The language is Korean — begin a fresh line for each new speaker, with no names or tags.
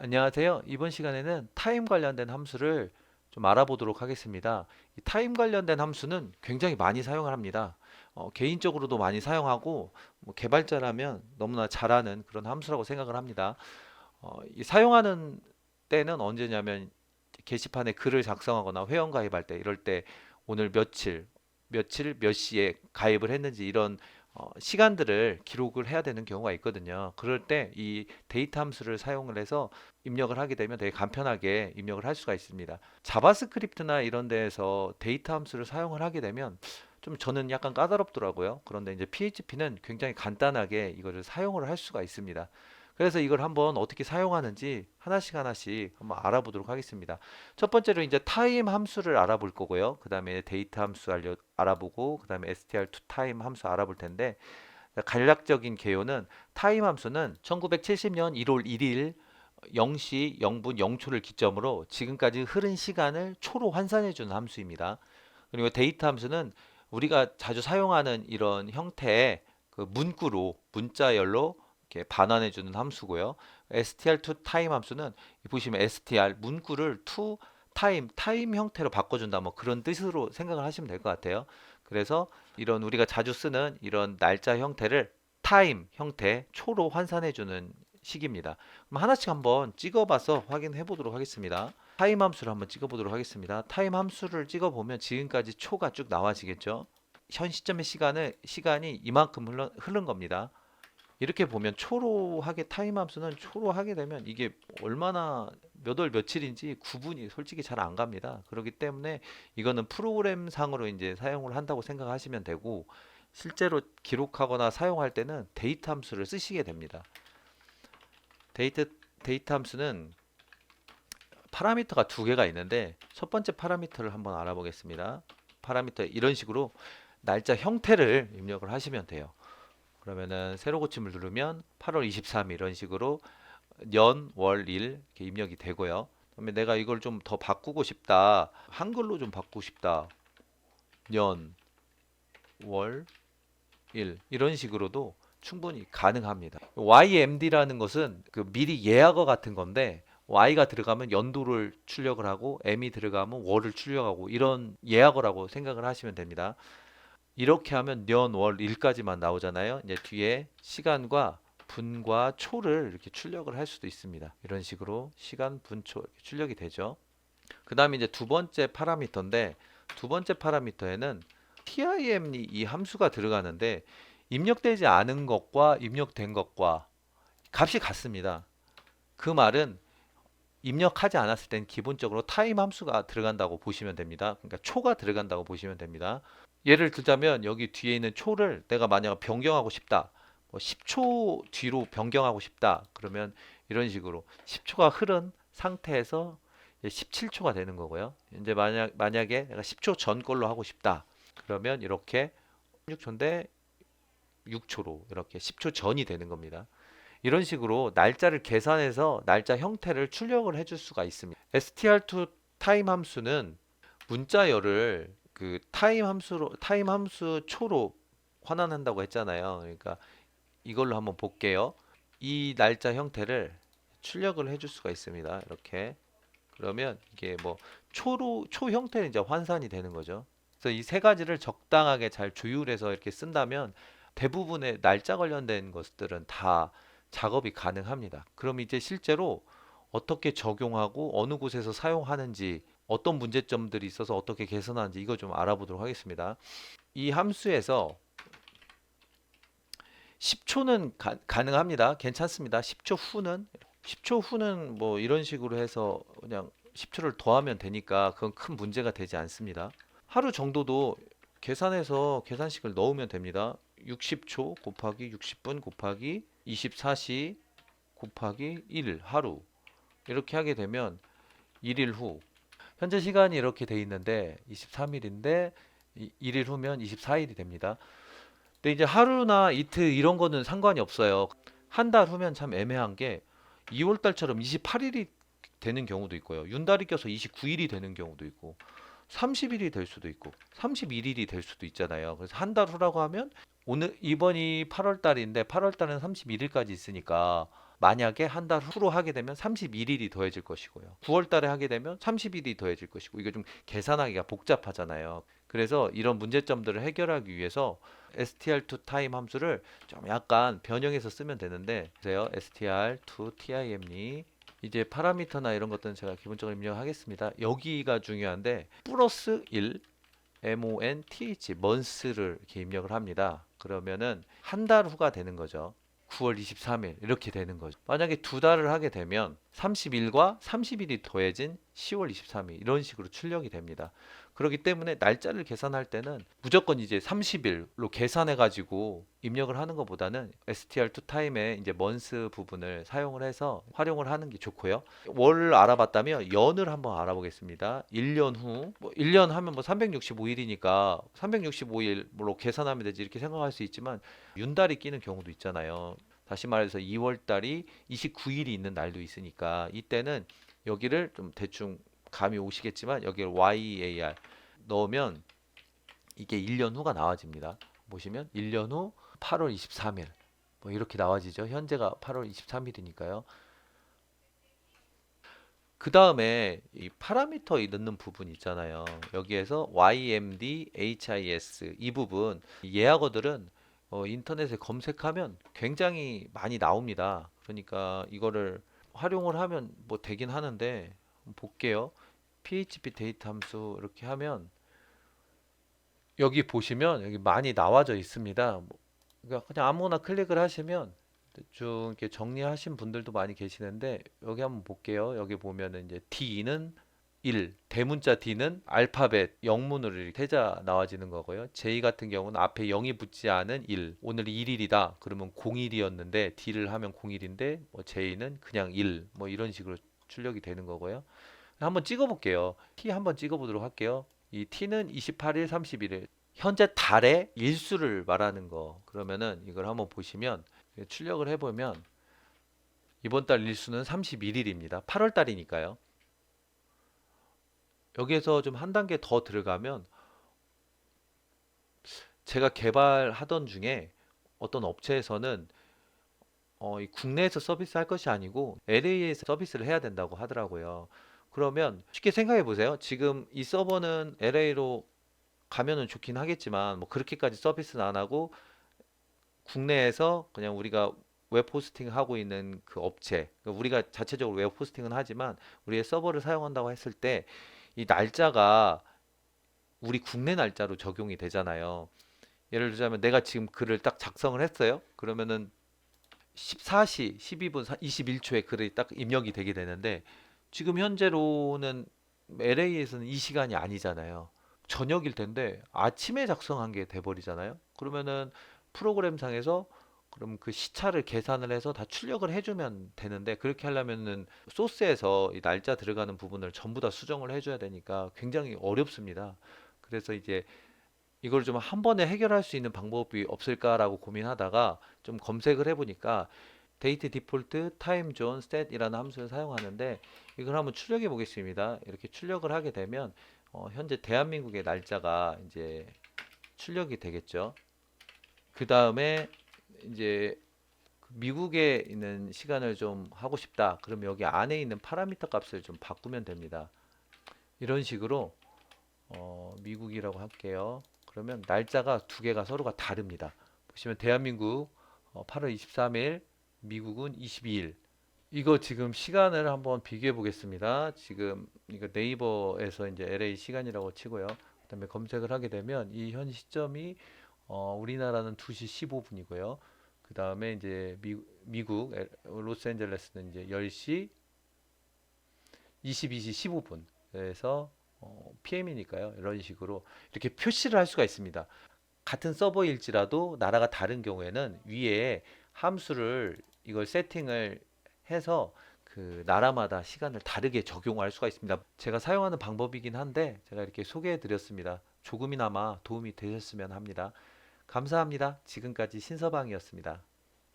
안녕하세요. 이번 시간에는 타임 관련된 함수를 좀 알아보도록 하겠습니다. 이 타임 관련된 함수는 굉장히 많이 사용을 합니다. 개인적으로도 많이 사용하고 뭐 개발자라면 너무나 잘하는 그런 함수라고 생각을 합니다. 이 사용하는 때는 언제냐면 게시판에 글을 작성하거나 회원 가입할 때 이럴 때 오늘 며칠 몇 시에 가입을 했는지 이런 시간들을 기록을 해야 되는 경우가 있거든요. 그럴 때 이 데이터 함수를 사용을 해서 입력을 하게 되면 되게 간편하게 입력을 할 수가 있습니다. 자바스크립트나 이런 데에서 데이터 함수를 사용을 하게 되면 좀 저는 약간 까다롭더라고요. 그런데 이제 PHP는 굉장히 간단하게 이거를 사용을 할 수가 있습니다. 그래서 이걸 한번 어떻게 사용하는지 하나씩 하나씩 한번 알아보도록 하겠습니다. 첫 번째로 이제 타임 함수를 알아볼 거고요. 그 다음에 데이터 함수 알아보고, 그 다음에 str2 타임 함수 알아볼 텐데, 간략적인 개요는 타임 함수는 1970년 1월 1일 0시 0분 0초를 기점으로 지금까지 흐른 시간을 초로 환산해 주는 함수입니다. 그리고 데이터 함수는 우리가 자주 사용하는 이런 형태의 그 문구로 문자열로 이렇게 반환해 주는 함수고요. str to time 함수는 보시면 str 문구를 to 타임 형태로 바꿔준다 뭐 그런 뜻으로 생각을 하시면 될 것 같아요. 그래서 이런 우리가 자주 쓰는 이런 날짜 형태를 타임 형태 초로 환산해 주는 식입니다. 그럼 하나씩 한번 찍어봐서 확인해 보도록 하겠습니다. 타임 함수를 한번 찍어보도록 하겠습니다. 타임 함수를 찍어보면 지금까지 초가 쭉 나와지겠죠. 현 시점의 시간이 이만큼 흐른 겁니다. 이렇게 보면 초로하게 타임 함수는 초로하게 되면 이게 얼마나 몇 월 며칠인지 구분이 솔직히 잘 안 갑니다. 그렇기 때문에 이거는 프로그램 상으로 이제 사용을 한다고 생각하시면 되고 실제로 기록하거나 사용할 때는 데이터 함수를 쓰시게 됩니다. 데이터 데이터 함수는 파라미터가 두 개가 있는데 첫 번째 파라미터를 한번 알아보겠습니다. 파라미터 이런 식으로 날짜 형태를 입력을 하시면 돼요. 그러면은 새로 고침을 누르면 8월 23일 이런 식으로 년, 월, 일 이렇게 입력이 되고요. 그러면 내가 이걸 좀 더 바꾸고 싶다. 한글로 좀 바꾸고 싶다. 년, 월, 일 이런 식으로도 충분히 가능합니다. YMD라는 것은 그 미리 예약어 같은 건데 Y가 들어가면 연도를 출력을 하고 M이 들어가면 월을 출력하고 이런 예약어라고 생각을 하시면 됩니다. 이렇게 하면 년, 월, 일까지만 나오잖아요. 이제 뒤에 시간과 분과 초를 이렇게 출력을 할 수도 있습니다. 이런 식으로 시간, 분, 초 이렇게 출력이 되죠. 그 다음에 이제 두 번째 파라미터인데 두 번째 파라미터에는 tim이 이 함수가 들어가는데 입력되지 않은 것과 입력된 것과 값이 같습니다. 그 말은 입력하지 않았을 땐 기본적으로 타임 함수가 들어간다고 보시면 됩니다. 그러니까 초가 들어간다고 보시면 됩니다. 예를 들자면 여기 뒤에 있는 초를 내가 만약 변경하고 싶다. 뭐 10초 뒤로 변경하고 싶다. 그러면 이런 식으로 10초가 흐른 상태에서 17초가 되는 거고요. 이제 만약에 내가 10초 전 걸로 하고 싶다. 그러면 이렇게 16초인데 6초로 이렇게 10초 전이 되는 겁니다. 이런 식으로 날짜를 계산해서 날짜 형태를 출력을 해줄 수가 있습니다. str2 타임 함수는 문자열을 그 타임 함수 초로 환원한다고 했잖아요. 그러니까 이걸로 한번 볼게요. 이 날짜 형태를 출력을 해줄 수가 있습니다. 이렇게 그러면 이게 뭐 초 형태는 이제 환산이 되는 거죠. 그래서 이 세 가지를 적당하게 잘 조율해서 이렇게 쓴다면 대부분의 날짜 관련된 것들은 다 작업이 가능합니다. 그럼 이제 실제로 어떻게 적용하고 어느 곳에서 사용하는지 어떤 문제점들이 있어서 어떻게 개선하는지 이거 좀 알아보도록 하겠습니다. 이 함수에서 10초는 가능합니다. 괜찮습니다. 10초 후는 뭐 이런 식으로 해서 그냥 10초를 더하면 되니까 그건 큰 문제가 되지 않습니다. 하루 정도도 계산해서 계산식을 넣으면 됩니다. 60초 곱하기 60분 곱하기 24시 곱하기 1 하루 이렇게 하게 되면 1일 후 현재 시간이 이렇게 돼 있는데 23일인데 1일 후면 24일이 됩니다. 근데 이제 하루나 이틀 이런 거는 상관이 없어요. 한 달 후면 참 애매한 게 2월 달처럼 28일이 되는 경우도 있고요. 윤달이 껴서 29일이 되는 경우도 있고 30일이 될 수도 있고 31일이 될 수도 있잖아요. 그래서 한 달 후라고 하면 오늘 이번이 8월 달인데 8월 달은 31일까지 있으니까 만약에 한 달 후로 하게 되면 31일이 더해질 것이고요. 9월 달에 하게 되면 30일이 더해질 것이고, 이거 좀 계산하기가 복잡하잖아요. 그래서 이런 문제점들을 해결하기 위해서 str2 time 함수를 좀 약간 변형해서 쓰면 되는데, 보세요. str2 tim이 이제 파라미터나 이런 것들은 제가 기본적으로 입력하겠습니다. 여기가 중요한데 플러스 1 month month를 이렇게 입력을 합니다. 그러면은 한 달 후가 되는 거죠. 9월 23일 이렇게 되는 거죠. 만약에 두 달을 하게 되면 30일과 30일이 더해진 10월 23일 이런 식으로 출력이 됩니다. 그렇기 때문에 날짜를 계산할 때는 무조건 이제 30일로 계산해 가지고 입력을 하는 것보다는 str2 time에 이제 month 부분을 사용을 해서 활용을 하는 게 좋고요. 월 알아봤다면 연을 한번 알아보겠습니다. 1년 후, 뭐 1년 하면 뭐 365일이니까 365일로 계산하면 되지 이렇게 생각할 수 있지만 윤달이 끼는 경우도 있잖아요. 다시 말해서 2월 달이 29일이 있는 날도 있으니까 이때는 여기를 좀 대충 감이 오시겠지만 여기를 YAR 넣으면 이게 1년 후가 나와집니다. 보시면 1년 후 8월 23일 뭐 이렇게 나와지죠. 현재가 8월 23일이니까요. 그 다음에 이 파라미터 넣는 부분 있잖아요. 여기에서 YMD, HIS 이 부분 예약어들은 인터넷에 검색하면 굉장히 많이 나옵니다. 그러니까 이거를 활용을 하면 뭐 되긴 하는데 볼게요. PHP 데이터 함수 이렇게 하면 여기 보시면 여기 많이 나와져 있습니다. 그러니까 그냥 아무거나 클릭을 하시면 좀 이렇게 정리하신 분들도 많이 계시는데 여기 한번 볼게요. 여기 보면은 이제 D는 1, 대문자 D는 알파벳 영문으로 이렇게 태자 나와지는 거고요. J 같은 경우는 앞에 0이 붙지 않은 1. 오늘이 1일이다. 그러면 01이었는데 D를 하면 01인데 뭐 J는 그냥 1. 뭐 이런 식으로 출력이 되는 거고요. 한번 찍어 볼게요. T 한번 찍어 보도록 할게요. 이 T는 28일, 31일. 현재 달의 일수를 말하는 거. 그러면은 이걸 한번 보시면 출력을 해보면 이번 달 일수는 31일입니다. 8월 달이니까요. 여기에서 좀 한 단계 더 들어가면 제가 개발하던 중에 어떤 업체에서는 이 국내에서 서비스 할 것이 아니고 LA에서 서비스를 해야 된다고 하더라고요. 그러면 쉽게 생각해 보세요. 지금 이 서버는 LA로 가면은 좋긴 하겠지만 뭐 그렇게까지 서비스는 안 하고 국내에서 그냥 우리가 웹 호스팅 하고 있는 그 업체, 그러니까 우리가 자체적으로 웹 호스팅은 하지만 우리의 서버를 사용한다고 했을 때 이 날짜가 우리 국내 날짜로 적용이 되잖아요. 예를 들자면 내가 지금 글을 딱 작성을 했어요. 그러면은 14시 12분 21초에 글이 딱 입력이 되게 되는데 지금 현재로는 LA에서는 이 시간이 아니잖아요. 저녁일 텐데 아침에 작성한 게 돼버리잖아요. 그러면은 프로그램상에서 그럼 그 시차를 계산을 해서 다 출력을 해주면 되는데 그렇게 하려면은 소스에서 이 날짜 들어가는 부분을 전부 다 수정을 해줘야 되니까 굉장히 어렵습니다. 그래서 이제 이걸 좀 한 번에 해결할 수 있는 방법이 없을까라고 고민하다가 좀 검색을 해보니까 데이트 디폴트 타임 존 스탯이라는 함수를 사용하는데 이걸 한번 출력해 보겠습니다. 이렇게 출력을 하게 되면 현재 대한민국의 날짜가 이제 출력이 되겠죠. 그 다음에 이제 미국에 있는 시간을 좀 하고 싶다. 그럼 여기 안에 있는 파라미터 값을 좀 바꾸면 됩니다. 이런 식으로 미국이라고 할게요. 그러면 날짜가 두 개가 서로가 다릅니다. 보시면 대한민국 8월 23일, 미국은 22일. 이거 지금 시간을 한번 비교해 보겠습니다. 지금 이거 네이버에서 이제 LA 시간이라고 치고요. 그다음에 검색을 하게 되면 이 현 시점이 우리나라는 2시 15분이고요. 그다음에 이제 미국 로스앤젤레스는 이제 10시 22시 15분. 그래서 PM이니까요. 이런 식으로 이렇게 표시를 할 수가 있습니다. 같은 서버일지라도 나라가 다른 경우에는 위에 함수를 이걸 세팅을 해서 그 나라마다 시간을 다르게 적용할 수가 있습니다. 제가 사용하는 방법이긴 한데 제가 이렇게 소개해 드렸습니다. 조금이나마 도움이 되셨으면 합니다. 감사합니다. 지금까지 신서방이었습니다.